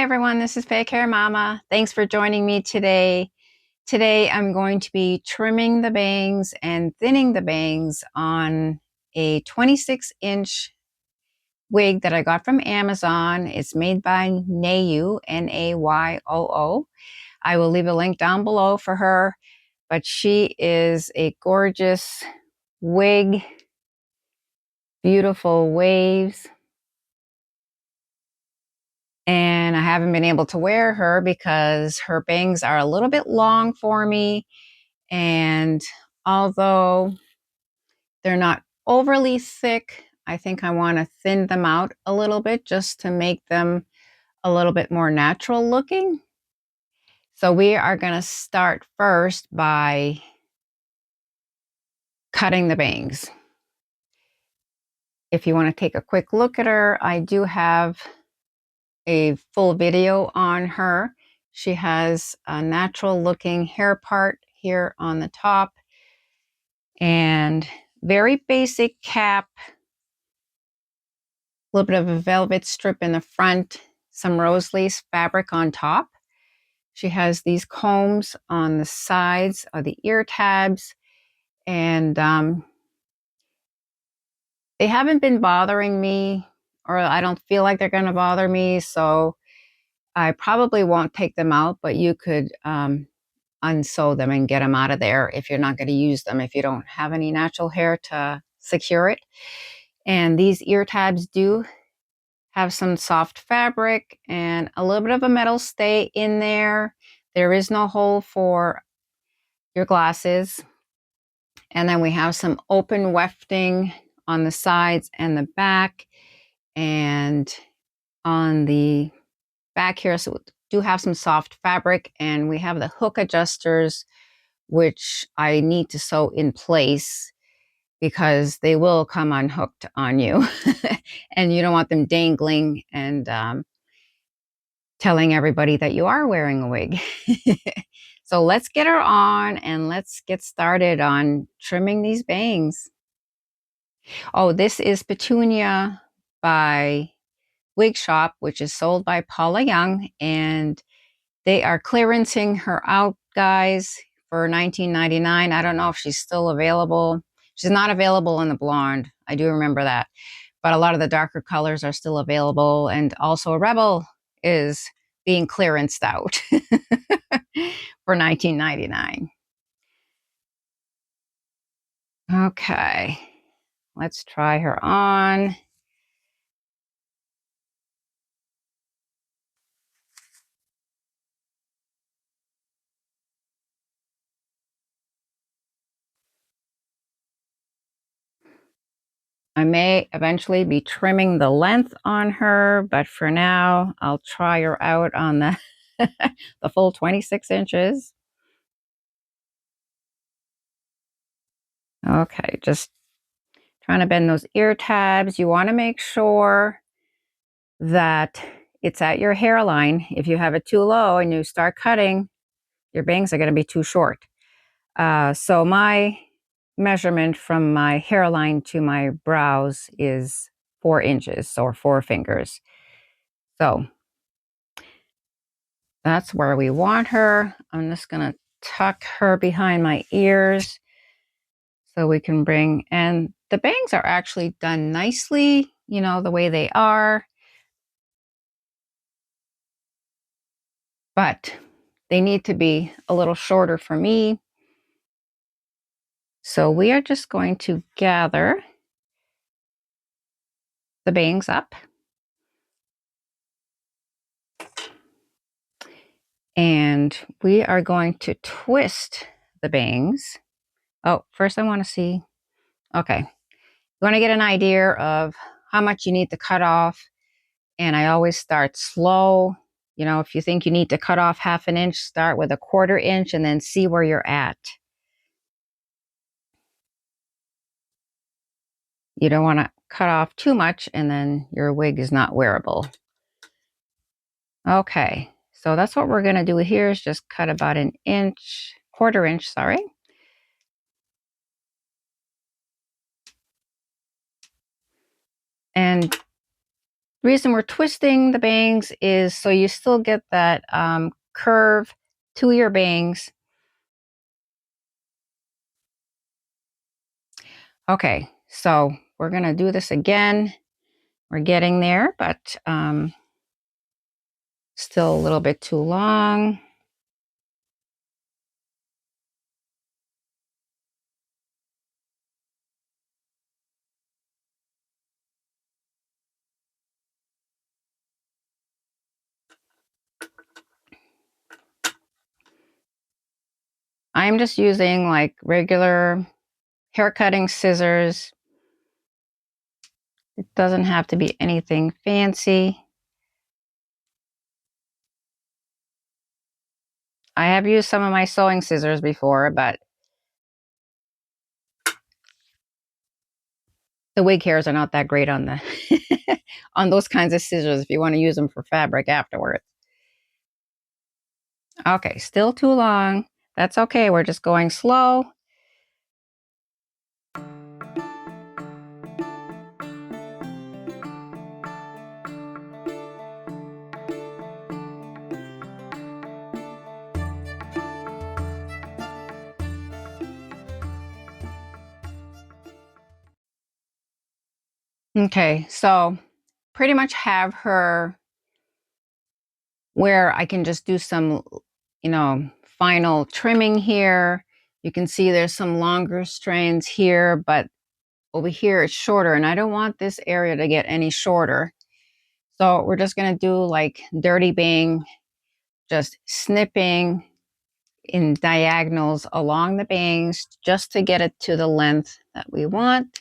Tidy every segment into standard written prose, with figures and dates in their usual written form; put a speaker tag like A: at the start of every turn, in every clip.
A: Hi everyone, this is Fake Hair Mama. Thanks for joining me today. Today I'm going to be trimming the bangs and thinning the bangs on a 26-inch wig that I got from Amazon. It's made by NAYOO, N-A-Y-O-O. I will leave a link down below for her, but she is a gorgeous wig, beautiful waves. And I haven't been able to wear her because her bangs are a little bit long for me. And although they're not overly thick, I think I want to thin them out a little bit just to make them a little bit more natural looking. So we are going to start first by cutting the bangs. If you want to take a quick look at her, I do have a full video on her. She has a natural looking hair part here on the top and very basic cap, a little bit of a velvet strip in the front, some rose lace fabric on top. She has these combs on the sides of the ear tabs, and they haven't been bothering me, or I don't feel like they're going to bother me, so I probably won't take them out, but you could unsew them and get them out of there if you're not going to use them, if you don't have any natural hair to secure it. And these ear tabs do have some soft fabric and a little bit of a metal stay in there. There is no hole for your glasses. And then we have some open wefting on the sides and the back. And on the back here, so we do have some soft fabric, and we have the hook adjusters, which I need to sew in place because they will come unhooked on you and you don't want them dangling and telling everybody that you are wearing a wig. So let's get her on and let's get started on trimming these bangs. Oh, this is Petunia by Wig Shop, which is sold by Paula Young, and they are clearancing her out, guys, for $19.99. I don't know if she's still available. She's not available in the blonde. I do remember that. But a lot of the darker colors are still available. And also Rebel is being clearanced out for $19.99. Okay, let's try her on. I may eventually be trimming the length on her, but for now, I'll try her out on the, the full 26 inches. Okay, just trying to bend those ear tabs. You want to make sure that it's at your hairline. If you have it too low and you start cutting, your bangs are going to be too short. So my measurement from my hairline to my brows is 4 inches or 4 fingers. So that's where we want her. I'm just going to tuck her behind my ears so we can bring, and the bangs are actually done nicely, you know, the way they are. But they need to be a little shorter for me. So we are just going to gather the bangs up. And we are going to twist the bangs. Oh, first I want to see, okay. You want to get an idea of how much you need to cut off. And I always start slow. You know, if you think you need to cut off 1/2 inch, start with 1/4 inch and then see where you're at. You don't want to cut off too much and then your wig is not wearable. Okay, so that's what we're going to do here is just cut about 1 inch, 1/4 inch, sorry. And The reason we're twisting the bangs is so you still get that curve to your bangs. Okay, so we're gonna do this again. We're getting there, but still a little bit too long. I'm just using like regular hair cutting scissors. It doesn't have to be anything fancy. I have used some of my sewing scissors before, but the wig hairs are not that great on the on those kinds of scissors if you want to use them for fabric afterwards. Okay, still too long. That's okay. We're just going slow. Okay, so pretty much have her where I can just do some, final trimming here. You can see there's some longer strands here, but over here it's shorter, and I don't want this area to get any shorter. So we're just gonna do like dirty bang, just snipping in diagonals along the bangs just to get it to the length that we want.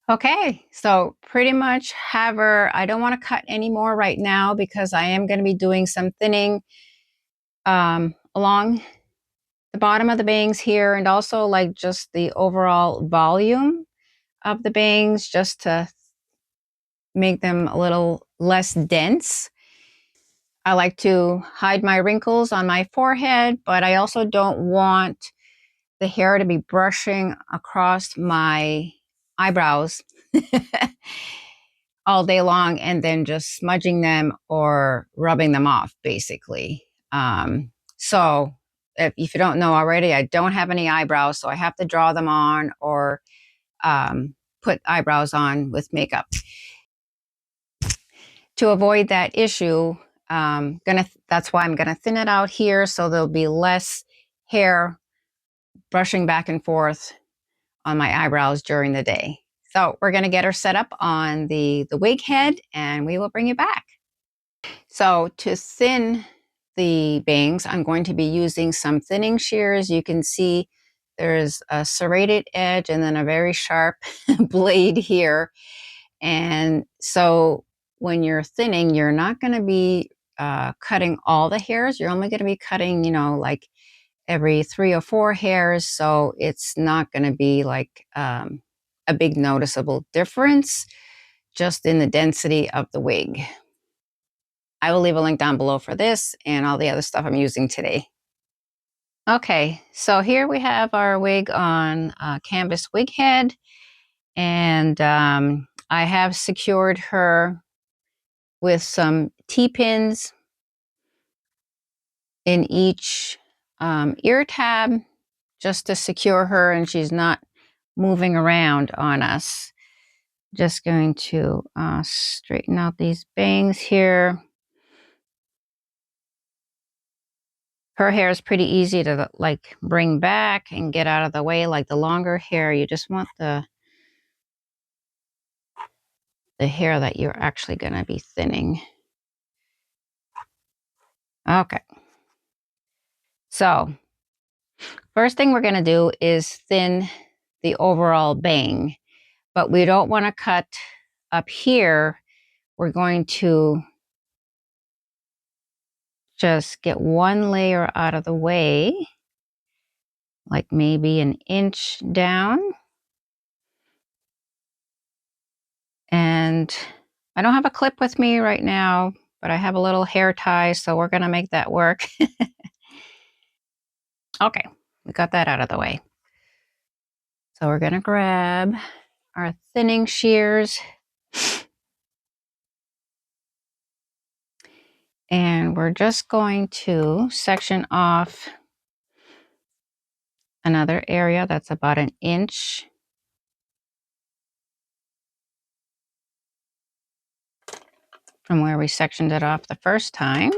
A: Okay, so pretty much have her, I don't want to cut anymore right now because I am going to be doing some thinning along the bottom of the bangs here, and also like just the overall volume of the bangs just to make them a little less dense. I like to hide my wrinkles on my forehead, but I also don't want the hair to be brushing across my eyebrows all day long and then just smudging them or rubbing them off, basically. So if you don't know already, I don't have any eyebrows, so I have to draw them on or put eyebrows on with makeup. To avoid that issue, that's why I'm gonna thin it out here so there'll be less hair brushing back and forth on my eyebrows during the day. So we're gonna get her set up on the wig head and we will bring you back. So to thin the bangs, I'm going to be using some thinning shears. You can see there's a serrated edge and then a very sharp blade here. And so when you're thinning, you're not going to be cutting all the hairs. You're only going to be cutting, like every 3 or 4 hairs. So it's not going to be like a big noticeable difference just in the density of the wig. I will leave a link down below for this and all the other stuff I'm using today. Okay, so here we have our wig on canvas wig head, and I have secured her with some T-pins in each ear tab just to secure her and she's not moving around on us. Just going to straighten out these bangs here. Her hair is pretty easy to like bring back and get out of the way. Like the longer hair, you just want the hair that you're actually going to be thinning. Okay. So first thing we're going to do is thin the overall bang, but we don't want to cut up here. We're going to just get one layer out of the way, like maybe an inch down. And I don't have a clip with me right now, but I have a little hair tie, so we're gonna make that work. Okay, we got that out of the way. So we're gonna grab our thinning shears and we're just going to section off another area that's about an inch from where we sectioned it off the first time.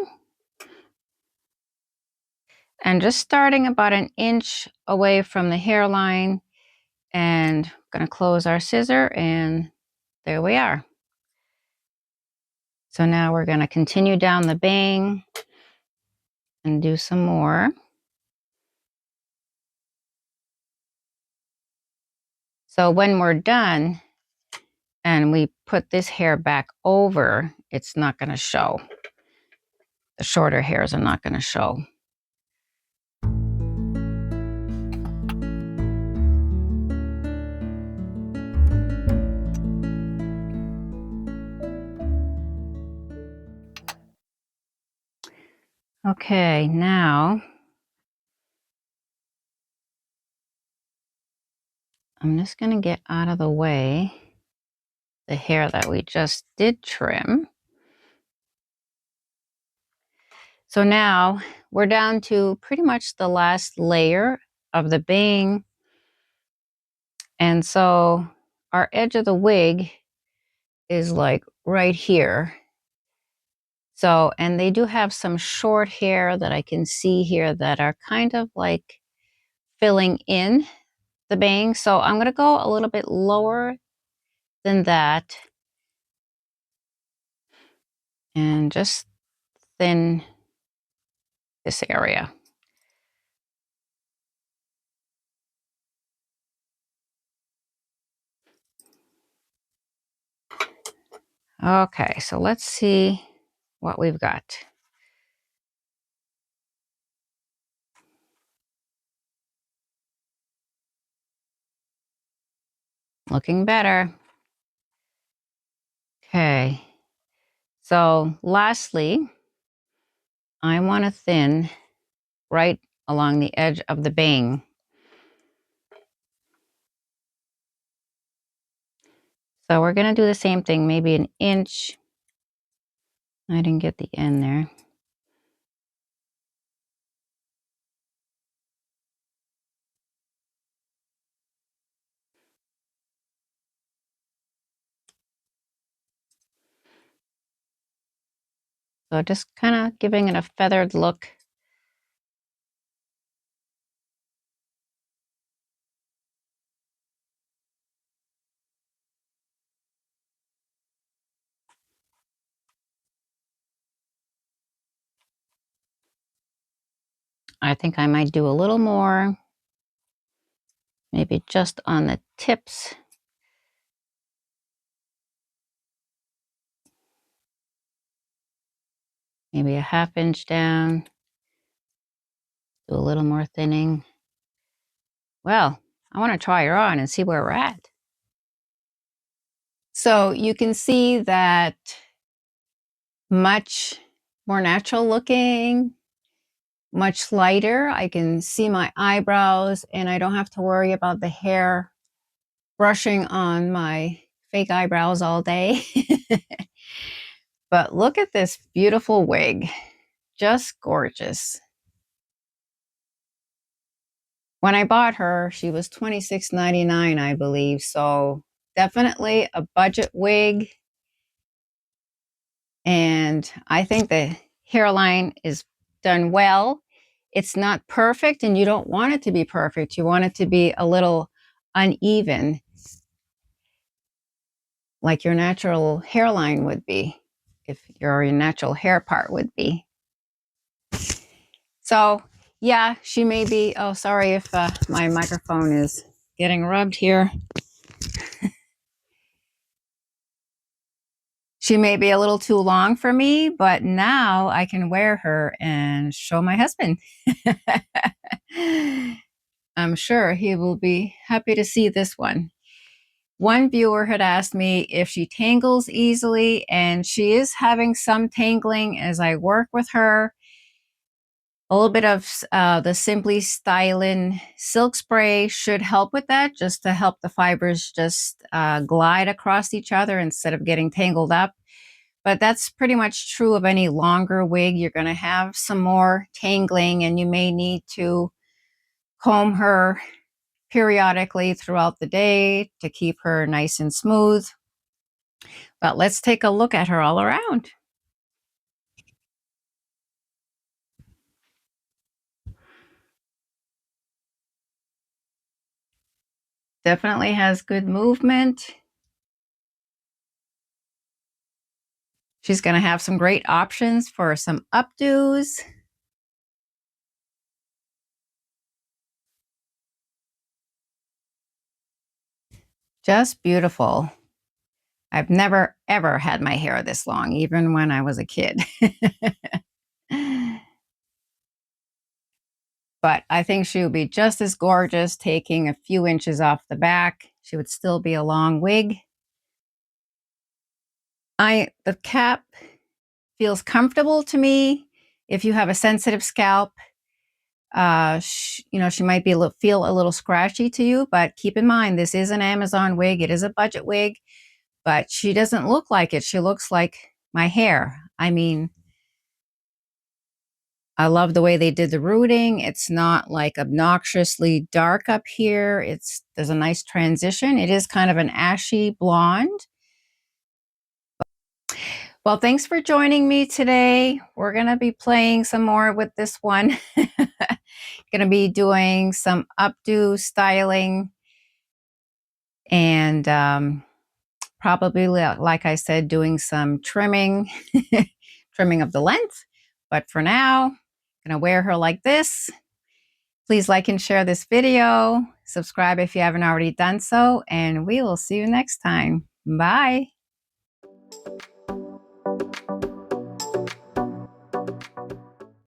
A: And just starting about an inch away from the hairline, and gonna close our scissor, and there we are. So now we're gonna continue down the bang and do some more. So when we're done and we put this hair back over, it's not gonna show. The shorter hairs are not gonna show. Okay, now I'm just gonna get out of the way the hair that we just did trim. So now we're down to pretty much the last layer of the bang. And so our edge of the wig is like right here. So, and they do have some short hair that I can see here that are kind of like filling in the bang. So I'm going to go a little bit lower than that and just thin this area. Okay, so let's see what we've got. Looking better. Okay, so lastly, I want to thin right along the edge of the bang. So we're going to do the same thing, maybe an inch. I didn't get the end there. So just kind of giving it a feathered look. I think I might do a little more, maybe just on the tips. Maybe a ½ inch down. Do a little more thinning. Well, I want to try her on and see where we're at. So you can see that much more natural looking, much lighter. I can see my eyebrows and I don't have to worry about the hair brushing on my fake eyebrows all day. But look at this beautiful wig. Just gorgeous. When I bought her, she was $26.99, I believe. So definitely a budget wig. And I think the hairline is done well. It's not perfect and you don't want it to be perfect. You want it to be a little uneven, like your natural hairline would be, if your natural hair part would be. So yeah, she may be, oh, sorry if my microphone is getting rubbed here. She may be a little too long for me, but now I can wear her and show my husband. I'm sure he will be happy to see this one. One viewer had asked me if she tangles easily, and she is having some tangling as I work with her. A little bit of the Simply Stylin' silk spray should help with that, just to help the fibers just glide across each other instead of getting tangled up. But that's pretty much true of any longer wig. You're going to have some more tangling, and you may need to comb her periodically throughout the day to keep her nice and smooth. But let's take a look at her all around. Definitely has good movement. She's going to have some great options for some updos. Just beautiful. I've never, ever had my hair this long, even when I was a kid. But I think she would be just as gorgeous taking a few inches off the back. She would still be a long wig. The cap feels comfortable to me. If you have a sensitive scalp, she might feel a little scratchy to you, but keep in mind, this is an Amazon wig. It is a budget wig, but she doesn't look like it. She looks like my hair. I mean, I love the way they did the rooting. It's not like obnoxiously dark up here. There's a nice transition. It is kind of an ashy blonde. Well, thanks for joining me today. We're going to be playing some more with this one. Going to be doing some updo styling and probably, like I said, doing some trimming, trimming of the length. But for now, I'm going to wear her like this. Please like and share this video. Subscribe if you haven't already done so, and we will see you next time. Bye.